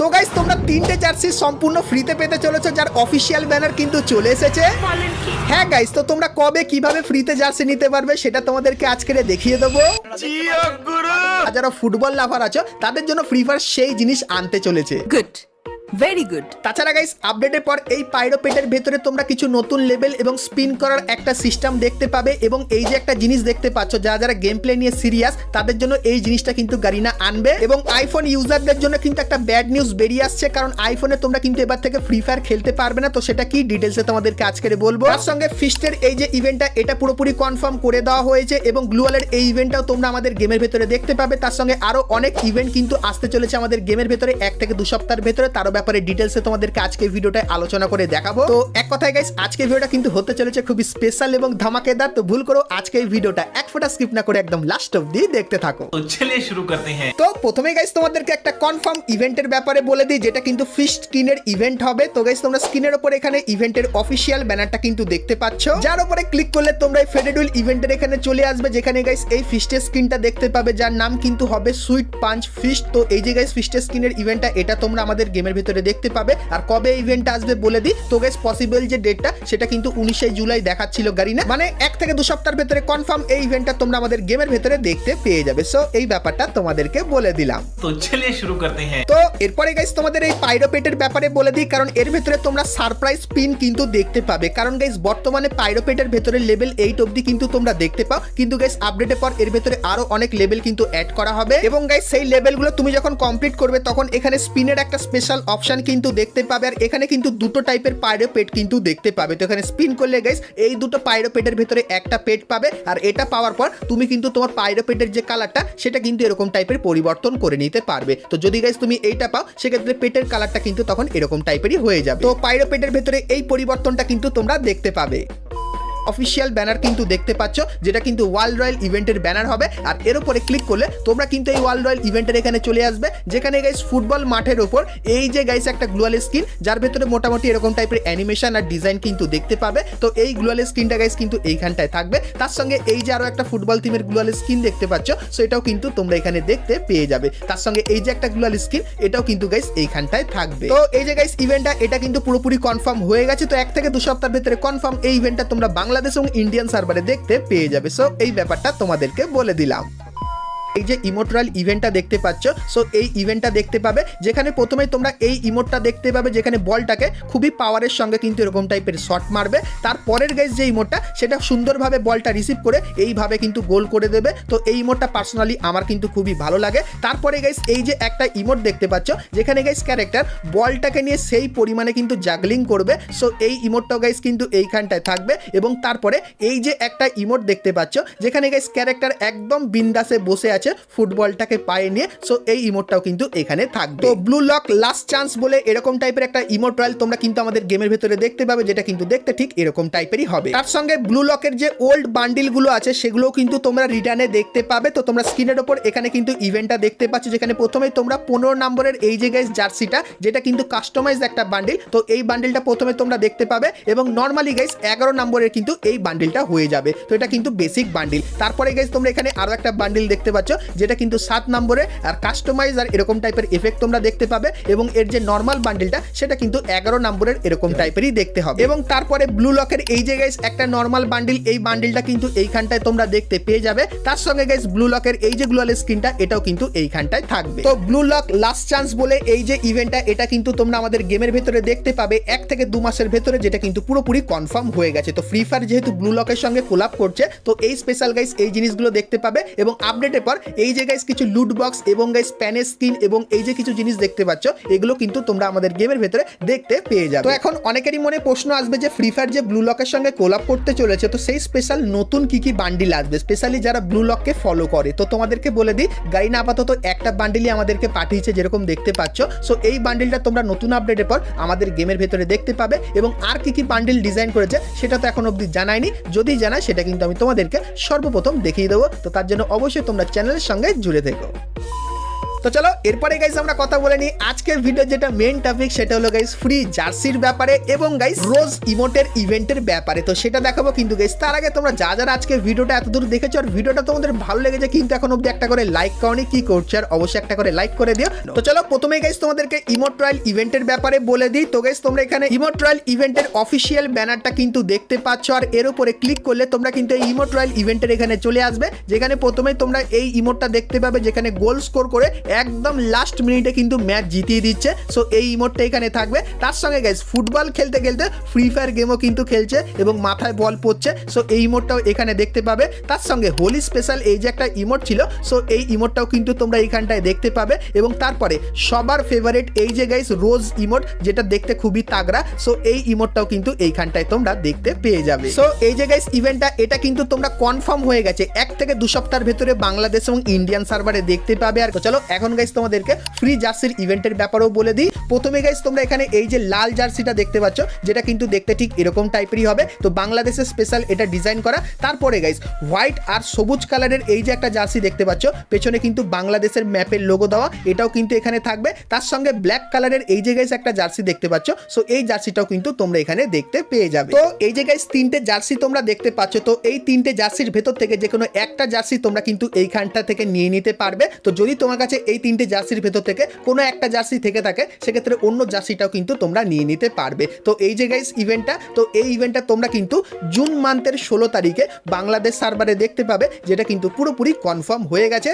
তো গাইস তোমরা তিনটে জার্সি সম্পূর্ণ ফ্রিতে পেতে চলেছো, যার অফিসিয়াল ব্যানার কিন্তু চলে এসেছে। হ্যাঁ গাইস, তো তোমরা কবে কিভাবে ফ্রিতে জার্সি নিতে পারবে সেটা তোমাদেরকে আজকে দেখিয়ে দেবো। যারা ফুটবল লাভার আছো তাদের জন্য ফ্রি ফায়ার সেই জিনিস আনতে চলেছে। Good, very good. তাছাড়া গাইস আপডেটের পর এই পাইরোপেটের ভেতরে তোমরা কিছু নতুন লেভেল এবং স্পিন করার একটা সিস্টেম দেখতে পাবে, এবং এই যে একটা জিনিস দেখতে পাচ্ছ, যারা গেম প্লে নিয়ে সিরিয়াস তাদের জন্য এই জিনিসটা কিন্তু গারিনা আনবে। এবং আইফোন ইউজারদের জন্য কিন্তু একটা ব্যাড নিউজ বেরিয়ে আসছে, কারণ আইফোনে তোমরা কিন্তু এবার থেকে ফ্রি ফায়ার খেলতে পারবে না। তো সেটা কি ডিটেলসে তোমাদেরকে আজকে বলবো। তার সঙ্গে ফিস্টের এই যে ইভেন্টটা এটা পুরোপুরি কনফার্ম করে দেওয়া হয়েছে, এবং গ্লুয়ালের এই ইভেন্টটাও তোমরা আমাদের গেমের ভেতরে দেখতে পাবে। তার সঙ্গে আরো অনেক ইভেন্ট কিন্তু আসতে চলেছে আমাদের গেমের ভেতরে 1 থেকে 2 সপ্তাহের ভেতরে, তারও ব্যাপারে ডিটেলসে তোমাদেরকে আজকে ভিডিওটা আলোচনা করে দেখাবো। তো এক কথায় গাইস আজকে ভিডিওটা কিন্তু হতে চলেছে খুবই স্পেশাল এবং ধামাকেদার। তো ভুল করো আজকে এই ভিডিওটা এক ফোঁটা স্কিপ না করে একদম লাস্ট অবধি দেখতে থাকো। তো চলিए শুরু করতে हैं। তো প্রথমে গাইস তোমাদেরকে একটা কনফার্ম ইভেন্টের ব্যাপারে বলে দিই, যেটা কিন্তু ফিস্ট স্ক্রিনের ইভেন্ট হবে। তো গাইস তোমরা স্ক্রিনের উপর এখানে ইভেন্টের অফিসিয়াল ব্যানারটা কিন্তু দেখতে পাচ্ছ, যার উপরে ক্লিক করলে তোমরা এই ফেডেডুল ইভেন্টের এখানে চলে আসবে, যেখানে গাইস এই ফিস্টের স্ক্রিনটা দেখতে পাবে, যার নাম কিন্তু হবে সুইট পাঞ্চ ফিস্ট। তো এই যে গাইস ফিস্টের স্ক্রিনের ইভেন্টটা এটা তোমরা আমাদের গেমের ভিতরে দেখতে পাবে। আর কবে ইভেন্টটা আসবে বলে দিই, তো গাইস পসিবল যে ডেটটা সেটা কিন্তু 19শে জুলাই দেখাচ্ছিল গারিনা, মানে 1 থেকে 2 সপ্তাহের ভিতরে কনফার্ম এই ইভেন্টটা তোমরা আমাদের গেমের ভিতরে দেখতে পেয়ে যাবে। সো এই ব্যাপারটা তোমাদেরকে বলে দিলাম। তো চলিए শুরু করতে हैं। তো এরপরে গাইস তোমাদের এই পাইরোপেটের ব্যাপারে বলে দিই, কারণ এর ভেতরে তোমরা সারপ্রাইজ পিন কিন্তু দেখতে পাবে। কারণ গাইস বর্তমানে পাইরোপেটের ভেতরে লেভেল 8 অবধি কিন্তু তোমরা দেখতে পাও, কিন্তু গাইস আপডেটের পর এর ভেতরে আরো অনেক লেভেল কিন্তু অ্যাড করা হবে। এবং গাইস সেই লেভেলগুলো তুমি যখন কমপ্লিট করবে তখন এখানে স্পিনের একটা স্পেশাল অপশন কিন্তু দেখতে পাবে। আর এখানে কিন্তু দুটো টাইপের পাইরোপেট কিন্তু দেখতে পাবে। তো এখানে স্পিন করলে গাইস এই দুটো পাইরোপেটের ভেতরে একটা পেট পাবে, আর এটা পাওয়ার পর তুমি কিন্তু তোমার পাইরোপেটের যে কালারটা সেটা কিন্তু এরকম টাইপের পরিবর্তন করে নিতে পারবে। তো যদি গাইস তুমি এইটা পাও সেক্ষেত্রে পেটের কালারটা কিন্তু তখন এরকম টাইপেরই হয়ে যাবে। তো পাইরোপেটের ভেতরে এই পরিবর্তনটা কিন্তু তোমরা দেখতে পাবে। অফিসিয়াল ব্যানার কিন্তু দেখতে পাচ্ছ, যেটা কিন্তু ওয়ার্ল্ড রয়্যাল ইভেন্টের ব্যানার হবে। আর এর উপরে ক্লিক করলে তোমরা কিন্তু এই ওয়ার্ল্ড রয়্যাল ইভেন্টের এখানে চলে আসবে, যেখানে গাইস ফুটবল মাঠের উপর এই যে গাইস একটা গ্লোয়াল স্ক্রিন, যার ভেতরে মোটামুটি এরকম টাইপের অ্যানিমেশন আর ডিজাইন কিন্তু দেখতে পাবে। তো এই গ্লোয়াল স্ক্রিনটা গাইস কিন্তু এইখানটায় থাকবে। তার সঙ্গে এই যে আরো একটা ফুটবল টিমের গ্লোয়াল স্ক্রিন দেখতে পাচ্ছ, সো এটাও কিন্তু তোমরা এখানে দেখতে পেয়ে যাবে। তার সঙ্গে এই যে একটা গ্লোয়াল স্ক্রিন এটাও কিন্তু গাইস এইখানটায় থাকবে। তো এই যে গাইস ইভেন্টটা এটা কিন্তু পুরোপুরি কনফার্ম হয়ে গেছে। তো 1 থেকে 2 সপ্তাহের ভেতরে কনফার্ম এই ইভেন্টটা তোমরা বাংলাদেশ এবং ইন্ডিয়ান সার্ভারে দেখতে পেয়ে যাবে। সো এই ব্যাপারটা তোমাদেরকে বলে দিলাম। এই যে ইমোটরাল ইভেন্টটা দেখতে পাচ্ছ, সো এই ইভেন্টটা দেখতে পাবে, যেখানে প্রথমেই তোমরা এই ইমোটটা দেখতে পাবে, যেখানে বলটাকে খুবই পাওয়ারের সঙ্গে কিন্তু এরকম টাইপের শট মারবে। তারপরের গাইস যে ইমোটটা সেটা সুন্দরভাবে বলটা রিসিভ করে এইভাবে কিন্তু গোল করে দেবে। তো এই ইমোটটা পার্সোনালি আমার কিন্তু খুবই ভালো লাগে। তারপরে গাইস এই যে একটা ইমোট দেখতে পাচ্ছ, যেখানে গাইস ক্যারেক্টার বলটাকে নিয়ে সেই পরিমাণে কিন্তু জাগলিং করবে। সো এই ইমোটটাও গাইস কিন্তু এইখানটায় থাকবে। এবং তারপরে এই যে একটা ইমোট দেখতে পাচ্ছ, যেখানে গাইস ক্যারেক্টার একদম বিন্দাসে বসে আছে ফুটবলটাকে পায়ে নিয়ে। সো এই ইমোটটাও কিন্তু এখানে থাকবে। তো ব্লু লক লাস্ট চান্স বলে এরকম টাইপের একটা ইমোট রয়্যাল তোমরা কিন্তু আমাদের গেমের ভেতরে দেখতে পাবে, যেটা কিন্তু দেখতে ঠিক এরকম টাইপেরই হবে। তার সঙ্গে ব্লু লকের যে ওল্ড বান্ডিল গুলো আছে সেগুলোও কিন্তু তোমরা রিটার্নে দেখতে পাবে। তো তোমরা স্ক্রিনের ওপর এখানে কিন্তু ইভেন্টটা দেখতে পাচ্ছ, যেখানে প্রথমেই তোমরা 15 নম্বরের এই যে গাইস জার্সিটা, যেটা কিন্তু কাস্টমাইজ একটা বান্ডিল, তো এই বান্ডিলটা প্রথমে তোমরা দেখতে পাবে। এবং নর্মালি গাইস 11 নম্বরের কিন্তু এই বান্ডিলটা হয়ে যাবে। তো এটা কিন্তু বেসিক বান্ডিল। তারপরে গাইস তোমরা এখানে আরো একটা বান্ডিল দেখতে পাচ্ছ, যেটা কিন্তু 7 নম্বরে আর কাস্টমাইজ আর এরকম টাইপের এফেক্ট তোমরা দেখতে পাবে। এবং এর যে নর্মাল বান্ডিলটা সেটা কিন্তু 11 নম্বরের এরকম টাইপেরই দেখতে হবে। এবং তারপরে ব্লু লকের এই যে গাইস একটা নর্মাল বান্ডিল, এই বান্ডিলটা কিন্তু এইখানটায় তোমরা দেখতে পেয়ে যাবে। তার সঙ্গে গাইস ব্লু লকের এই যে গ্লোয়াল স্ক্রিনটা এটাও কিন্তু এইখানটায় থাকবে। তো ব্লু লক লাস্ট চান্স বলে এই যে ইভেন্টটা এটা কিন্তু তোমরা আমাদের গেমের ভেতরে দেখতে পাবে 1 থেকে 2 মাসের ভেতরে, যেটা কিন্তু পুরোপুরি কনফার্ম হয়ে গেছে। তো ফ্রি ফায়ার যেহেতু ব্লু লকের সঙ্গে কোলাপ করছে, তো এই স্পেশাল গাইস এই জিনিসগুলো দেখতে পাবে। এবং আপডেটের পর এই যে গাইস কিছু লুট বক্স এবং গাইস প্যানের স্কিন এবং এই যে কিছু জিনিস দেখতে পাচ্ছ, এগুলো কিন্তু তোমরা আমাদের গেমের ভেতরে দেখতে পেয়ে যাবে। তো এখন অনেকেরই মনে প্রশ্ন আসবে যে ফ্রি ফায়ার যে ব্লু লকের সঙ্গে কোলাপ করতে চলেছে, তো সেই স্পেশাল নতুন কি কি বান্ডিল আসবে, স্পেশালি যারা ব্লু লককে ফলো করে। তো তোমাদেরকে বলে দিই, গাইনা আপাতত একটা বান্ডিলই আমাদেরকে পাঠিয়েছে, যেরকম দেখতে পাচ্ছ। সো এই বান্ডিলটা তোমরা নতুন আপডেটের পর আমাদের গেমের ভেতরে দেখতে পাবে। এবং আর কি কি বান্ডিল ডিজাইন করেছে সেটা তো এখন অবধি জানায়নি, যদি জানায় সেটা কিন্তু আমি তোমাদেরকে সর্বপ্রথম দেখিয়ে দেবো। তো তার জন্য অবশ্যই তোমরা চ্যানেলের সঙ্গে জুড়ে থেকো। তো চলো এরপরে গাইস আমরা কথা বলে নিই আজকের ভিডিও যেটা মেইন টপিক সেটা হলো গাইস ফ্রি জার্সির ব্যাপারে এবং গাইস রোজ ইমোটের ইভেন্টের ব্যাপারে। তো সেটা দেখাবো কিন্তু গাইস তার আগে তোমরা যারা আজকে ভিডিওটা এতদূর দেখেছো আর ভিডিওটা তোমাদের ভালো লেগেছে কিন্তু এখন অবধি একটা করে লাইক করনি, কি করছো আর অবশ্যই একটা করে লাইক করে দিও। তো চলো প্রথমেই গাইস তোমাদেরকে ইমোট ট্রায়াল ইভেন্টের ব্যাপারে বলে দিই। তো গাইস তোমরা এখানে ইমোট ট্রায়াল ইভেন্টের অফিসিয়াল ব্যানারটা কিন্তু দেখতে পাচ্ছ আর এর উপরে ক্লিক করলে তোমরা কিন্তু এই ইমোট ট্রায়াল ইভেন্টের এখানে চলে আসবে, যেখানে প্রথমেই তোমরা এই ইমোটটা দেখতে পাবে যেখানে গোল স্কোর করে একদম লাস্ট মিনিটে কিন্তু ম্যাচ জিতিয়ে দিচ্ছে। সো এই ইমোটটা এখানে থাকবে। তার সঙ্গে গাইস ফুটবল খেলতে খেলতে ফ্রি ফায়ার গেমও কিন্তু খেলছে এবং মাথায় বল পড়ছে। সো এই ইমোটটাও এখানে দেখতে পাবে। তার সঙ্গে হোলি স্পেশাল এই যে একটা ইমোট ছিল, সো এই ইমোটটাও কিন্তু তোমরা এইখানটায় দেখতে পাবে। এবং তারপরে সবার ফেভারিট এই যে গাইস রোজ ইমোট, যেটা দেখতে খুবই তাগড়া, সো এই ইমোটটাও কিন্তু এইখানটায় তোমরা দেখতে পেয়ে যাবে। সো এই যে গাইস ইভেন্টটা এটা কিন্তু তোমরা কনফার্ম হয়ে গেছে 1 থেকে 2 সপ্তাহের ভেতরে বাংলাদেশ এবং ইন্ডিয়ান সার্ভারে দেখতে পাবে। আর চলো এখন গাইস তোমাদেরকে ফ্রি জার্সির ইভেন্টের ব্যাপারেও বলে দিই। প্রথমে গাইস তোমরা এখানে এই যে লাল জার্সিটা দেখতে পাচ্ছ, যেটা কিন্তু দেখতে ঠিক এরকম টাইপেরই হবে। তো বাংলাদেশের স্পেশাল এটা ডিজাইন করা। তারপরে গাইস হোয়াইট আর সবুজ কালারের এই যে একটা জার্সি দেখতে পাচ্ছ, পেছনে কিন্তু বাংলাদেশের ম্যাপের লোগো দেওয়া, এটাও কিন্তু এখানে থাকবে। তার সঙ্গে ব্ল্যাক কালারের এই যে গাইস একটা জার্সি দেখতে পাচ্ছ, সো এই জার্সিটাও কিন্তু তোমরা এখানে দেখতে পেয়ে যাবে। তো এই যে গাইস 3টে জার্সি তোমরা দেখতে পাচ্ছ, তো এই 3টে জার্সির ভেতর থেকে যে কোনো একটা জার্সি তোমরা কিন্তু এইখানটা থেকে নিয়ে নিতে পারবে। তো যদি তোমার কাছে এই 3টে জার্সির ভেতর থেকে কোনো একটা জার্সি থেকে থাকে, সেক্ষেত্রে অন্য জার্সিটাও কিন্তু তোমরা নিয়ে নিতে পারবে। তো এই যে গাইস ইভেন্টটা, তো এই ইভেন্টটা তোমরা কিন্তু জুন মান্থের 16 তারিখে বাংলাদেশ সার্ভারে দেখতে পাবে, যেটা কিন্তু পুরোপুরি কনফার্ম হয়ে গেছে।